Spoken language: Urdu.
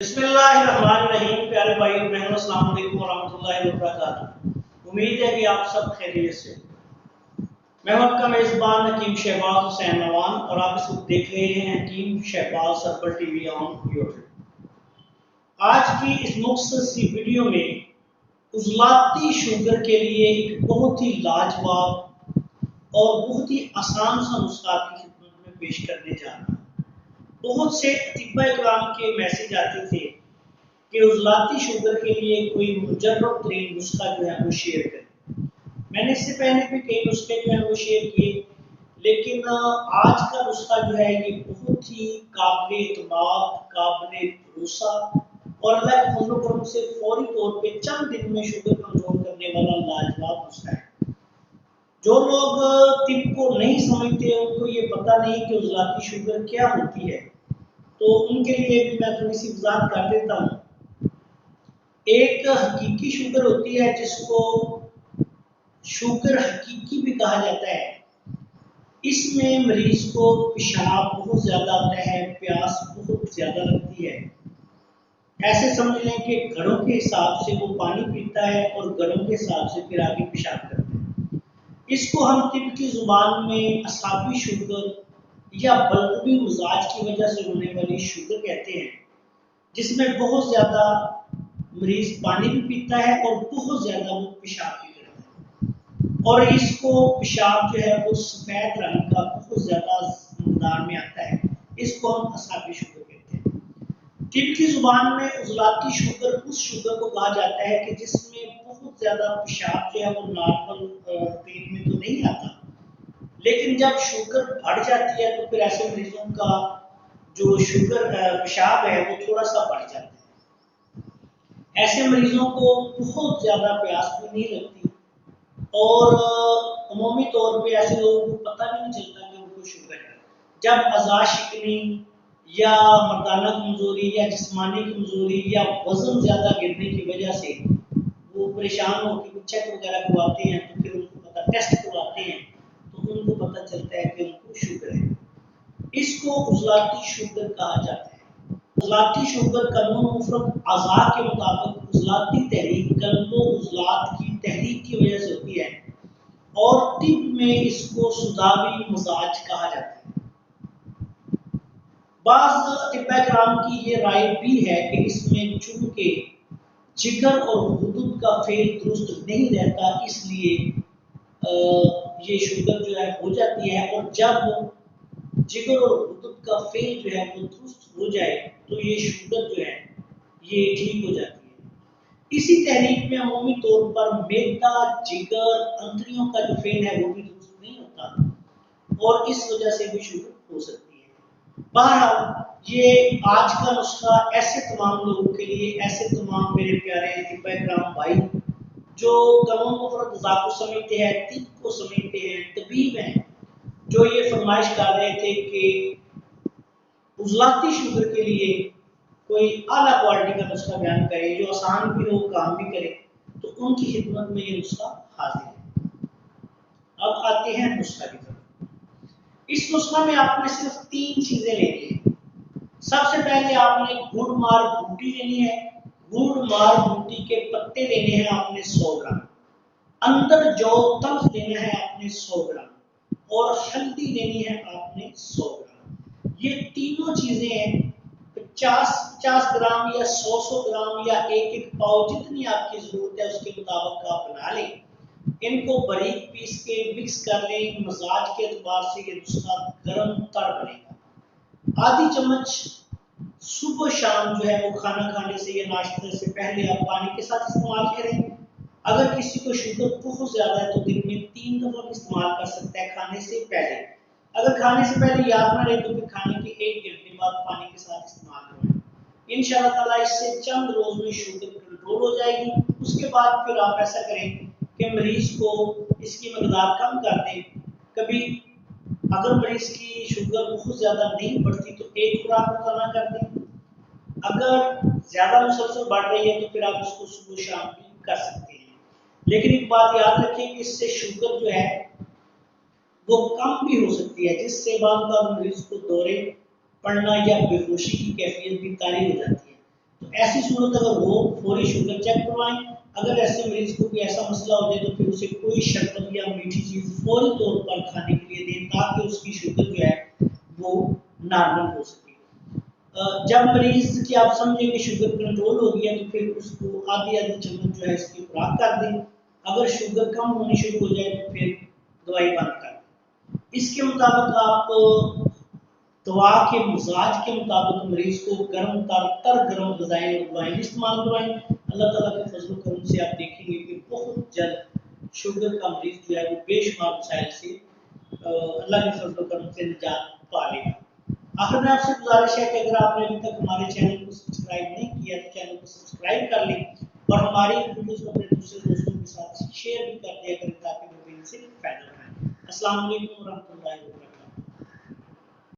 بسم اللہ الرحمن الرحیم۔ پیارے بھائی اور بہنوں، السلام علیکم ورحمۃ اللہ وبرکاتہ۔ امید ہے کہ آپ سب خیریت سے۔ میں آپ کا میزبان حکیم شہباز حسین نوان اور آپ اس وقت دیکھ رہے ہیں حکیم شہباز سربر ٹی وی آن یوٹیوب۔ آج کی اس مختصر سی ویڈیو میں عضلاتی شوگر کے لیے ایک بہت ہی لاجواب اور بہت ہی آسان سا نسخہ آپ کی خدمت میں پیش کرنے جا رہا ہوں۔ بہت سے اطباء کرام کے میسج آتے تھے کہ عضلاتی شوگر کے لیے کوئی مجرب ترین نسخہ جو ہے وہ شیئر کریں۔ میں نے اس سے پہلے بھی کئی نسخے جو ہیں وہ شیئر کیے، لیکن آج کا نسخہ جو ہے یہ بہت ہی قابل اعتماد، قابل بھروسہ اور اللہ کے فضل و کرم سے فوری طور پہ چند دن میں شوگر کنٹرول کرنے والا لاجواب نسخہ ہے۔ جو لوگ طب کو نہیں سمجھتے، ان کو یہ پتہ نہیں کہ عضلاتی شوگر کیا ہوتی ہے، تو ان کے لیے بھی میں تھوڑی سی وضاحت کر دیتا ہوں۔ ایک حقیقی شوگر ہوتی ہے جس کو شوگر حقیقی بھی کہا جاتا ہے۔ اس میں مریض کو پیشاب بہت زیادہ آتا ہے، پیاس بہت زیادہ لگتی ہے۔ ایسے سمجھ لیں کہ گھڑوں کے حساب سے وہ پانی پیتا ہے اور گھڑوں کے حساب سے پھر آگے پیشاب کرتا ہے۔ اس کو ہم طب کی زبان میں اعصابی شوگر یا بلغمی مزاج کی وجہ سے ہونے والی شوگر کہتے ہیں، جس میں بہت زیادہ مریض پانی بھی پیتا ہے اور بہت زیادہ وہ پیشاب بھی کرتا ہے، اور اس کو پیشاب جو ہے وہ سفید رنگ کا بہت زیادہ مقدار میں آتا ہے۔ اس کو ہم اعصابی شوگر کہتے ہیں۔ طب کی زبان میں عضلاتی شوگر اس شوگر کو کہا جاتا ہے کہ جس میں بہت زیادہ پیشاب جو ہے وہ نارمل روٹین میں تو نہیں آتا، لیکن جب شوگر بڑھ جاتی ہے تو پھر ایسے مریضوں کا جو شوگر پیشاب ہے وہ تھوڑا سا بڑھ جاتا ہے۔ ایسے مریضوں کو بہت زیادہ پیاس بھی نہیں لگتی، اور عمومی طور پہ ایسے لوگوں کو پتہ بھی نہیں چلتا کہ ان کو شوگر ہے۔ جب اعضاء شکنی یا مردانہ کمزوری یا جسمانی کمزوری یا وزن زیادہ گرنے کی وجہ سے وہ پریشان ہو کے چیک وغیرہ کرواتے ہیں، تو پھر ان کو پتہ ٹیسٹ کرواتے ہیں تو ان کو پتہ چلتا ہے کہ ان کو شوگر ہے۔ اس کو عضلاتی شوگر کہا جاتا ہے۔ عضلاتی شوگر قانون مفرد اعضاء کے مطابق عضلاتی تحریک قلب و عضلات کی تحریک کی وجہ سے ہوتی ہے، اور طب میں اس کو سوداوی مزاج کہا جاتا ہے۔ بعض اطباء کرام کی یہ رائے بھی ہے کہ اس میں چونکہ جگر اور غدود کا فعل درست نہیں رہتا، اس لیے یہ شوگر جو ہے ہو جاتی ہے، اور جب جگر اور غدود کا فعل جو ہے وہ درست ہو جائے تو یہ شوگر جو ہے یہ ٹھیک ہو جاتی ہے۔ اسی تحریک میں عمومی طور پر معدہ، جگر، انتڑیوں کا جو فعل ہے وہ بھی درست نہیں ہوتا، اور اس وجہ سے بھی شوگر ہو سکتی ہے۔ بہرحال یہ آج کا نسخہ ایسے تمام لوگوں کے لیے، ایسے تمام میرے پیارے اطباء کرام بھائی جو قانون مفرد اعضاء کو سمجھتے ہیں، طب کو سمجھتے ہیں، طبیب ہیں، جو یہ فرمائش کر رہے تھے کہ عضلاتی شوگر کے لیے کوئی اعلیٰ کوالٹی کا نسخہ بیان کرے جو آسان بھی ہو، کام بھی کرے، تو ان کی خدمت میں یہ نسخہ حاضر ہے۔ اب آتے ہیں نسخہ کی طرف۔ اس نسخہ میں آپ نے صرف 3 چیزیں لینی ہیں۔ سب سے پہلے آپ نے گڑ مار بوٹی لینی ہے۔ گڑ مار بوٹی کے پتے لینے ہیں آپ نے 100 گرام۔ اندر جو تلخ لینا ہے آپ نے 100 گرام، اور ہلدی لینی ہے آپ نے 100 گرام۔ یہ تینوں چیزیں ہیں 50 گرام یا 100 گرام یا ایک پاؤ، جتنی آپ کی ضرورت ہے اس کے مطابق آپ بنا لیں۔ ان کو باریک پیس کے مکس کر لیں۔ مزاج کے اعتبار سے یہ نسخہ گرم تر بنے گا۔ آدھی چمچ صبح شام جو ہے وہ کھانا کھانے سے یا ناشتے سے پہلے آپ پانی کے ساتھ استعمال کریں۔ اگر کسی کو شوگر بہت زیادہ ہے تو دن میں 3 دفعہ بھی استعمال کر سکتا ہے کھانے سے پہلے۔ اگر کھانے سے پہلے یاد نہ رہے تو پھر کھانے کے 1 گھنٹے بعد پانی کے ساتھ استعمال کریں۔ انشاءاللہ تعالیٰ اس سے چند روز میں شوگر کنٹرول ہو جائے گی۔ اس کے بعد پھر آپ ایسا کریں کہ مریض کو اس کی مقدار کم کر دیں۔ کبھی اگر مریض کی شوگر بہت زیادہ نہیں بڑھتی تو 1 خوراک روزانہ کر دیں۔ اگر زیادہ مسلسل بڑھ رہی ہے تو پھر آپ اس کو صبح شام بھی کر سکتے ہیں۔ لیکن ایک بات یاد رکھیں کہ اس سے شوگر جو ہے وہ کم بھی ہو سکتی ہے، جس سے بعض مریض کو دورے پڑنا یا بے ہوشی کی کیفیت بھی طاری ہو جاتی ہے۔ ایسی صورت اگر ہو فوری شوگر چیک کروائیں. اگر ایسے مریض کو کوئی ایسا مسئلہ ہو جائے تو پھر اسے کوئی شربت یا میٹھی چیز فوری طور پر کھانے کے لیے دیں تاکہ اس کی شوگر جو ہے وہ نارمل ہو سکے. جب مریض کی آپ سمجھیں کہ شوگر کنٹرول ہو گیا تو پھر اس کو آدھی چمچ جو ہے اس کی خوراک کر دیں. اگر شوگر کم ہونی شروع ہو جائے تو پھر دوائی بند کر دیں. اس کے مطابق آپ دوا کے مزاج کے مطابق مریض کو گرم تر گرم غذائیں اور دوائیں استعمال کروائیں. اللہ تعالیٰ کے فضل و کرم سے آپ دیکھیں گے کہ بہت جلد شوگر کا مریض جو ہے وہ بے شمار مسائل سے اللہ کے فضل و کرم سے نجات پا لے گا. آخر میں آپ سے گزارش ہے کہ اگر آپ نے ابھی تک ہمارے چینل کو سبسکرائب نہیں کیا تو چینل کو سبسکرائب کر لیں اور ہماری ویڈیوز کو اپنے دوسرے دوستوں کے ساتھ شیئر بھی کر دیا کریں تاکہ وہ بھی ان سے فائدہ اٹھائیں. السلام علیکم ورحمۃ اللہ.